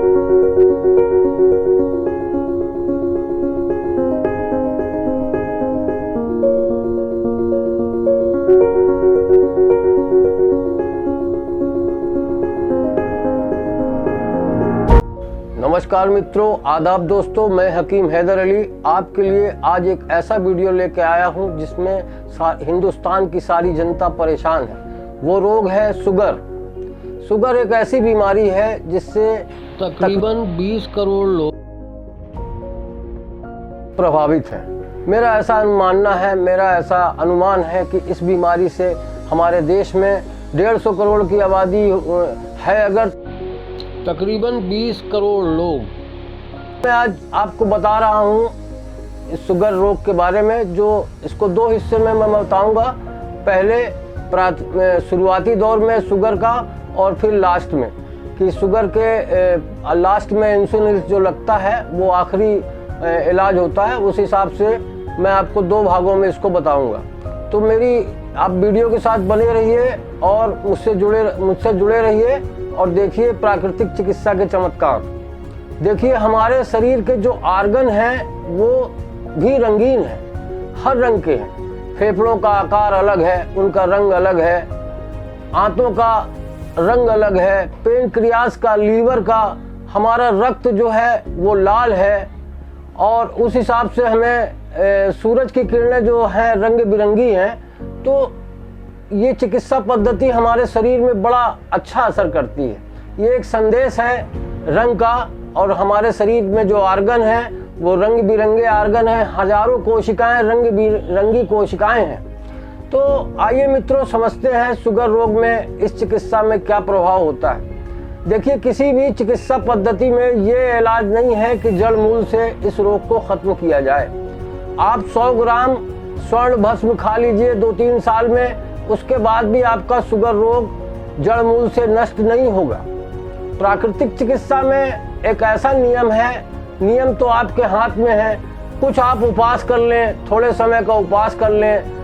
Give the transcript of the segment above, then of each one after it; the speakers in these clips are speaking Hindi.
नमस्कार मित्रों, आदाब दोस्तों, मैं हकीम हैदर अली आपके लिए आज एक ऐसा वीडियो लेके आया हूं जिसमें हिंदुस्तान की सारी जनता परेशान है। वो रोग है शुगर। शुगर एक ऐसी बीमारी है जिससे तकरीबन 20 करोड़ लोग प्रभावित हैं। मेरा ऐसा मानना है, मेरा ऐसा अनुमान है कि इस बीमारी से हमारे देश में 150 करोड़ की आबादी है। अगर तकरीबन 20 करोड़ लोग, मैं आज आपको बता रहा हूँ इस शुगर रोग के बारे में, जो इसको दो हिस्से में मैं बताऊँगा। पहले शुरुआती दौर में शुगर का और फिर लास्ट में, कि शुगर के लास्ट में इंसुलिन जो लगता है वो आखिरी इलाज होता है। उस हिसाब से मैं आपको दो भागों में इसको बताऊँगा। तो आप वीडियो के साथ बने रहिए और मुझसे जुड़े रहिए और देखिए प्राकृतिक चिकित्सा के चमत्कार। देखिए हमारे शरीर के जो आर्गन हैं वो भी रंगीन हैं, हर रंग के हैं। फेफड़ों का आकार अलग है, उनका रंग अलग है। आंतों का रंग अलग है। पेनक्रियास का, लीवर का, हमारा रक्त जो है वो लाल है। और उस हिसाब से हमें सूरज की किरणें जो हैं रंग बिरंगी हैं। तो ये चिकित्सा पद्धति हमारे शरीर में बड़ा अच्छा असर करती है। ये एक संदेश है रंग का, और हमारे शरीर में जो आर्गन है वो रंग बिरंगे आर्गन हैं। हजारों कोशिकाएं रंग बिरंगी कोशिकाएं हैं। तो आइए मित्रों, समझते हैं शुगर रोग में इस चिकित्सा में क्या प्रभाव होता है। देखिए, किसी भी चिकित्सा पद्धति में ये इलाज नहीं है कि जड़ मूल से इस रोग को खत्म किया जाए। आप 100 ग्राम स्वर्ण भस्म खा लीजिए 2-3 साल में, उसके बाद भी आपका शुगर रोग जड़ मूल से नष्ट नहीं होगा। प्राकृतिक चिकित्सा में एक ऐसा नियम है, नियम तो आपके हाथ में है। कुछ आप उपवास कर लें, थोड़े समय का उपवास कर लें,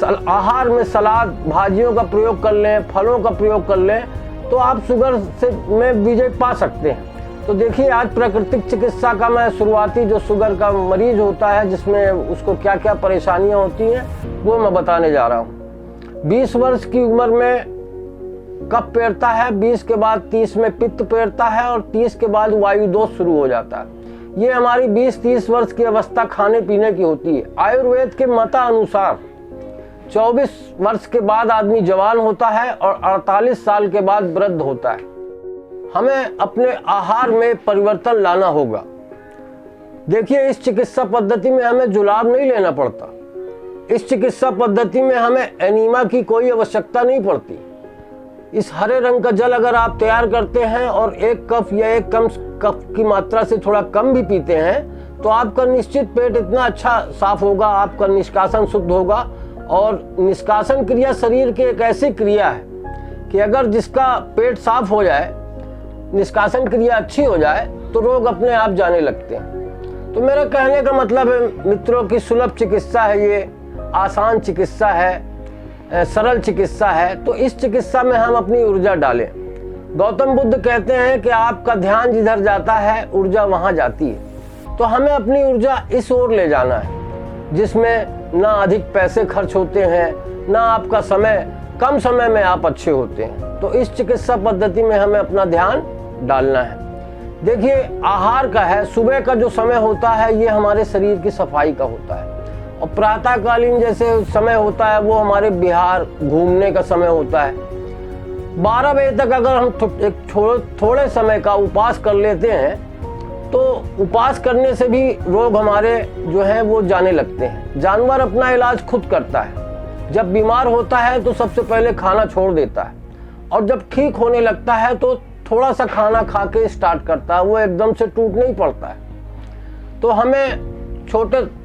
आहार में सलाद भाजियों का प्रयोग कर लें, फलों का प्रयोग कर लें, तो आप शुगर में विजय पा सकते हैं। तो देखिए, आज प्राकृतिक चिकित्सा का मैं शुरुआती जो शुगर का मरीज होता है, जिसमें उसको क्या क्या परेशानियां होती हैं, वो मैं बताने जा रहा हूँ। 20 वर्ष की उम्र में कफ पेरता है, 20 के बाद 30 में पित्त पेरता है और 30 के बाद वायु दोष शुरू हो जाता है। ये हमारी 20-30 वर्ष की अवस्था खाने पीने की होती है। आयुर्वेद के मतानुसार 24 वर्ष के बाद आदमी जवान होता है और 48 साल के बाद वृद्ध होता है। हमें अपने आहार में परिवर्तन लाना होगा। देखिए, इस चिकित्सा पद्धति में हमें जुलाब नहीं लेना पड़ता। इस चिकित्सा पद्धति में हमें एनीमा की कोई आवश्यकता नहीं पड़ती। इस हरे रंग का जल अगर आप तैयार करते हैं और 1 कप या 1 कप की मात्रा से थोड़ा कम भी पीते हैं, तो आपका निश्चित पेट इतना अच्छा साफ होगा, आपका निष्कासन शुद्ध होगा। और निष्कासन क्रिया शरीर की एक ऐसी क्रिया है कि अगर जिसका पेट साफ हो जाए, निष्कासन क्रिया अच्छी हो जाए, तो रोग अपने आप जाने लगते हैं। तो मेरा कहने का मतलब है मित्रों की सुलभ चिकित्सा है, ये आसान चिकित्सा है, सरल चिकित्सा है। तो इस चिकित्सा में हम अपनी ऊर्जा डालें। गौतम बुद्ध कहते हैं कि आपका ध्यान जिधर जाता है ऊर्जा वहां जाती है। तो हमें अपनी ऊर्जा इस ओर ले जाना है, जिसमें ना अधिक पैसे खर्च होते हैं, ना आपका समय, कम समय में आप अच्छे होते हैं। तो इस चिकित्सा पद्धति में हमें अपना ध्यान डालना है। देखिए, आहार का है, सुबह का जो समय होता है ये हमारे शरीर की सफाई का होता है। और प्रातःकालीन जैसे समय होता है वो हमारे बिहार घूमने का समय होता है। 12 बजे तक अगर हम थोड़े समय का उपवास कर लेते हैं, तो उपवास करने से भी रोग हमारे जो हैं वो जाने लगते हैं। जानवर अपना इलाज खुद करता है। जब बीमार होता है तो सबसे पहले खाना छोड़ देता है, और जब ठीक होने लगता है तो थोड़ा सा खाना खा के स्टार्ट करता है। वो एकदम से टूट नहीं पड़ता है। तो हमें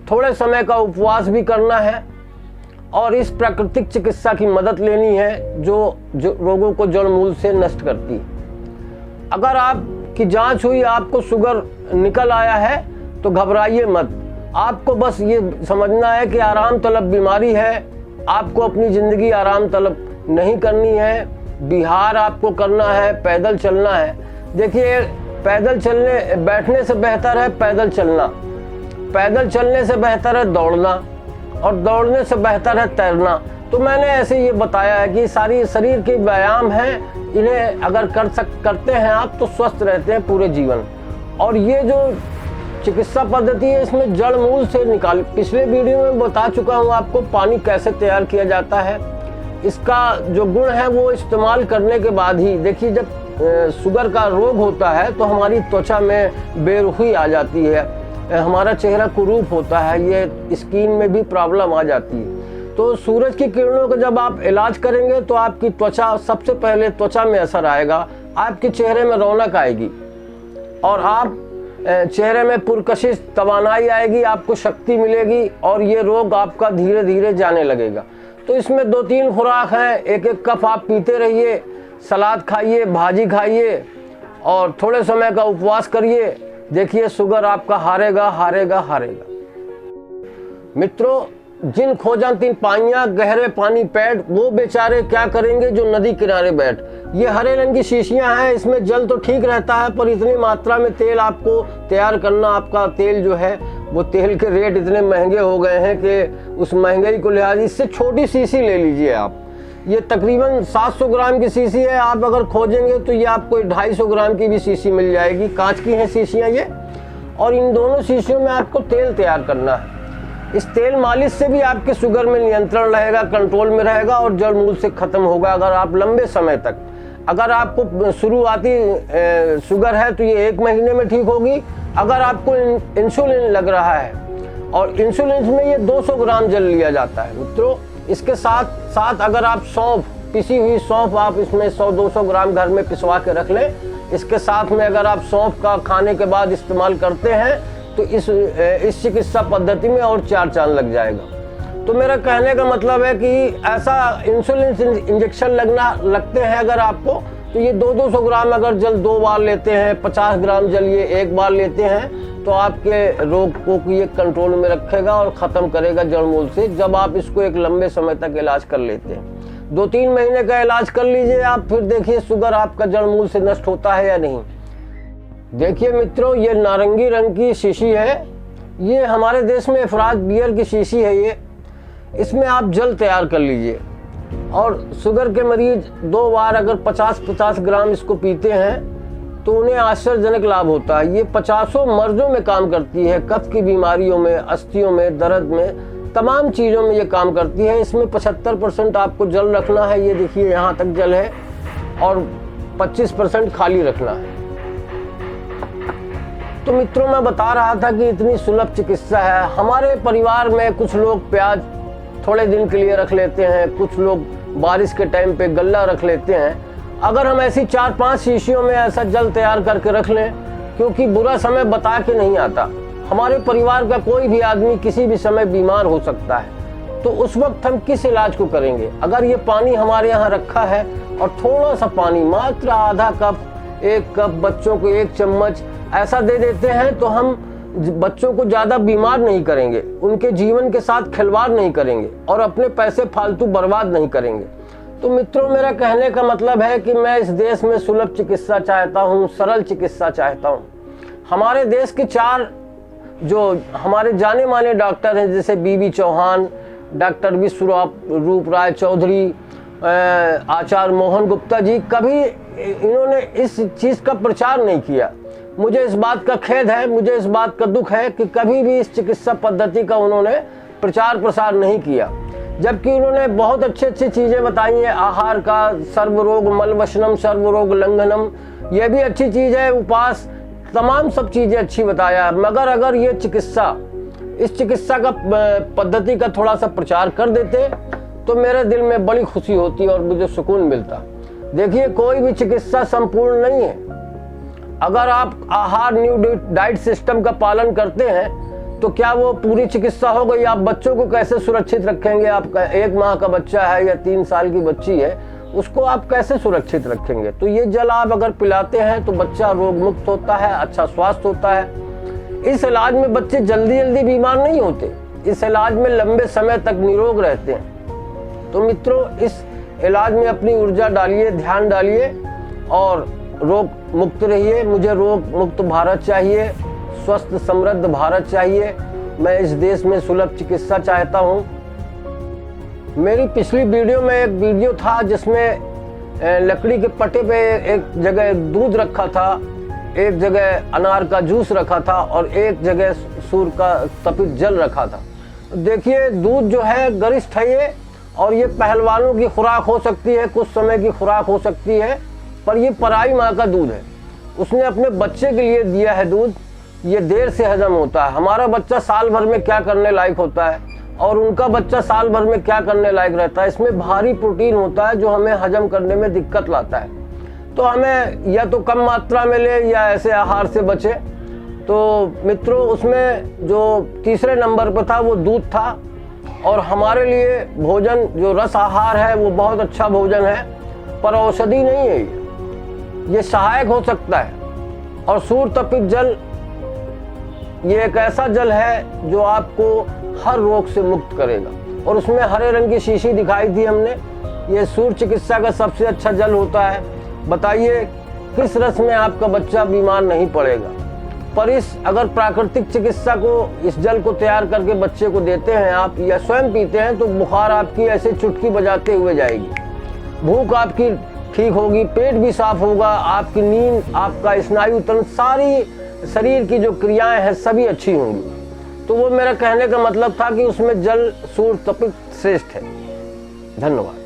थोड़े समय का उपवास भी करना है और इस प्राकृतिक चिकित्सा की मदद लेनी है, जो रोगों को जड़ मूल से नष्ट करती है। अगर आपकी जांच हुई, आपको शुगर निकल आया है, तो घबराइए मत। आपको बस ये समझना है कि आराम तलब बीमारी है। आपको अपनी जिंदगी आराम तलब नहीं करनी है। बिहार आपको करना है, पैदल चलना है। देखिए, बैठने से बेहतर है पैदल चलना, पैदल चलने से बेहतर है दौड़ना, और दौड़ने से बेहतर है तैरना। तो मैंने ऐसे ये बताया है कि सारी शरीर के व्यायाम हैं, इन्हें अगर करते हैं आप तो स्वस्थ रहते हैं पूरे जीवन। और ये जो चिकित्सा पद्धति है इसमें जड़ मूल से पिछले वीडियो में बता चुका हूँ आपको पानी कैसे तैयार किया जाता है। इसका जो गुण है वो इस्तेमाल करने के बाद ही, देखिए जब शुगर का रोग होता है तो हमारी त्वचा में बेरुखी आ जाती है, हमारा चेहरा कुरूप होता है, ये स्किन में भी प्रॉब्लम आ जाती है। तो सूरज की किरणों का जब आप इलाज करेंगे तो आपकी त्वचा, सबसे पहले त्वचा में असर आएगा, आपके चेहरे में रौनक आएगी और आप चेहरे में पुरकशिश तवानाई आएगी, आपको शक्ति मिलेगी और ये रोग आपका धीरे धीरे जाने लगेगा। तो इसमें 2-3 खुराक हैं, एक एक कप आप पीते रहिए, सलाद खाइए, भाजी खाइए और थोड़े समय का उपवास करिए, देखिए शुगर आपका हारेगा हारेगा हारेगा। मित्रों, जिन खोजन तीन पाइयां गहरे पानी पैड, वो बेचारे क्या करेंगे जो नदी किनारे बैठ। ये हरे रंग की शीशियां हैं, इसमें जल तो ठीक रहता है पर इतनी मात्रा में तेल आपको तैयार करना, आपका तेल जो है वो तेल के रेट इतने महंगे हो गए हैं कि उस महंगाई को लिहाज इससे छोटी शीशी ले लीजिए आप। ये तकरीबन 700 ग्राम की शीशी है, आप अगर खोजेंगे तो ये आपको 250 ग्राम की भी शीशी मिल जाएगी। कांच की हैं शीशियाँ ये, और इन दोनों शीशियों में आपको तेल तैयार करना है। इस तेल मालिश से भी आपके शुगर में नियंत्रण रहेगा, कंट्रोल में रहेगा और जड़ मूल से खत्म होगा अगर आप लंबे समय तक। अगर आपको शुरुआती शुगर है तो ये 1 महीने में ठीक होगी। अगर आपको इंसुलिन लग रहा है, और इंसुलिन में ये 200 ग्राम जल लिया जाता है मित्रों। इसके साथ साथ अगर आप सौंफ, पिसी हुई सौंफ आप इसमें 100-200 ग्राम घर में पिसवा के रख लें, इसके साथ में अगर आप सौंफ का खाने के बाद इस्तेमाल करते हैं तो इस चिकित्सा पद्धति में और 4 चांद लग जाएगा। तो मेरा कहने का मतलब है कि ऐसा इंसुलिन इंजेक्शन लगते हैं अगर आपको, तो ये 200 ग्राम अगर जल 2 बार लेते हैं, 50 ग्राम जल ये 1 बार लेते हैं, तो आपके रोग को ये कंट्रोल में रखेगा और ख़त्म करेगा जड़ मूल से, जब आप इसको एक लंबे समय तक इलाज कर लेते हैं। 2-3 महीने का इलाज कर लीजिए आप, फिर देखिए शुगर आपका जड़ मूल से नष्ट होता है या नहीं। देखिए मित्रों, ये नारंगी रंग की शीशी है, ये हमारे देश में अफराज बियर की शीशी है ये। इसमें आप जल तैयार कर लीजिए और शुगर के मरीज 2 बार अगर 50-50 ग्राम इसको पीते हैं तो उन्हें आश्चर्यजनक लाभ होता है। ये 50 मर्जों में काम करती है, कफ की बीमारियों में, अस्थियों में, दर्द में, तमाम चीज़ों में ये काम करती है। इसमें 75% आपको जल रखना है, ये देखिए यहाँ तक जल है, और 25% खाली रखना है। तो मित्रों, मैं बता रहा था कि इतनी सुलभ चिकित्सा है। हमारे परिवार में कुछ लोग प्याज थोड़े दिन के लिए रख लेते हैं, कुछ लोग बारिश के टाइम पे गल्ला रख लेते हैं। अगर हम ऐसी 4-5 शीशियों में ऐसा जल तैयार करके रख लें, क्योंकि बुरा समय बता के नहीं आता, हमारे परिवार का कोई भी आदमी किसी भी समय बीमार हो सकता है, तो उस वक्त हम किस इलाज को करेंगे। अगर ये पानी हमारे यहाँ रखा है और थोड़ा सा पानी, मात्र आधा कप, 1 कप, बच्चों को 1 चम्मच ऐसा दे देते हैं, तो हम बच्चों को ज़्यादा बीमार नहीं करेंगे, उनके जीवन के साथ खिलवाड़ नहीं करेंगे और अपने पैसे फालतू बर्बाद नहीं करेंगे। तो मित्रों, मेरा कहने का मतलब है कि मैं इस देश में सुलभ चिकित्सा चाहता हूँ, सरल चिकित्सा चाहता हूँ। हमारे देश के 4 जो हमारे जाने माने डॉक्टर हैं, जैसे बीबी चौहान, डॉक्टर विश्वरूप राय चौधरी, आचार्य मोहन गुप्ता जी, कभी इन्होंने इस चीज़ का प्रचार नहीं किया। मुझे इस बात का खेद है, मुझे इस बात का दुख है कि कभी भी इस चिकित्सा पद्धति का उन्होंने प्रचार प्रसार नहीं किया, जबकि उन्होंने बहुत अच्छी चीज़ें बताई हैं। आहार का, सर्वरोग मलवशनम, सर्वरोग लंघनम, यह भी अच्छी चीज़ है, उपास, तमाम सब चीज़ें अच्छी बताया। मगर अगर ये इस चिकित्सा का पद्धति का थोड़ा सा प्रचार कर देते तो मेरे दिल में बड़ी खुशी होती और मुझे सुकून मिलता। देखिए, कोई भी चिकित्सा संपूर्ण नहीं है। अगर आप आहार न्यू डाइट सिस्टम का पालन करते हैं तो क्या वो पूरी चिकित्सा हो गई। आप बच्चों को कैसे सुरक्षित रखेंगे, आपका 1 माह का बच्चा है या 3 साल की बच्ची है, उसको आप कैसे सुरक्षित रखेंगे। तो ये जल आप अगर पिलाते हैं तो बच्चा रोग मुक्त होता है, अच्छा स्वास्थ्य होता है। इस इलाज में बच्चे जल्दी जल्दी बीमार नहीं होते, इस इलाज में लंबे समय तक निरोग रहते हैं। तो मित्रों, इस इलाज में अपनी ऊर्जा डालिए, ध्यान डालिए और रोग मुक्त रहिए। मुझे रोग मुक्त भारत चाहिए, स्वस्थ समृद्ध भारत चाहिए। मैं इस देश में सुलभ चिकित्सा चाहता हूँ। मेरी पिछली वीडियो में एक वीडियो था जिसमें लकड़ी के पट्टे पे एक जगह दूध रखा था, एक जगह अनार का जूस रखा था और एक जगह सूर का तपित जल रखा था। देखिए, दूध जो है गरिष्ठ है ये, और ये पहलवानों की खुराक हो सकती है, कुछ समय की खुराक हो सकती है, पर ये पराई माँ का दूध है। उसने अपने बच्चे के लिए दिया है दूध। ये देर से हजम होता है। हमारा बच्चा साल भर में क्या करने लायक होता है और उनका बच्चा साल भर में क्या करने लायक रहता है। इसमें भारी प्रोटीन होता है जो हमें हजम करने में दिक्कत लाता है। तो हमें या तो कम मात्रा में ले या ऐसे आहार से बचे। तो मित्रों, उसमें जो तीसरे नंबर पर था वो दूध था। और हमारे लिए भोजन जो रस आहार है वो बहुत अच्छा भोजन है, पर औषधि नहीं है। ये सहायक हो सकता है। और सूर तपित जल ये एक ऐसा जल है जो आपको हर रोग से मुक्त करेगा। और उसमें हरे रंग की शीशी दिखाई थी हमने। ये सूर चिकित्सा का सबसे अच्छा जल होता है। बताइए किस रस में आपका बच्चा बीमार नहीं पड़ेगा। पर इस अगर प्राकृतिक चिकित्सा को, इस जल को तैयार करके बच्चे को देते हैं आप या स्वयं पीते हैं, तो बुखार आपकी ऐसे चुटकी बजाते हुए जाएगी, भूख आपकी ठीक होगी, पेट भी साफ होगा, आपकी नींद, आपका स्नायु तंत्र, सारी शरीर की जो क्रियाएं हैं सभी अच्छी होंगी। तो वो मेरा कहने का मतलब था कि उसमें जल सूर तपित श्रेष्ठ है। धन्यवाद।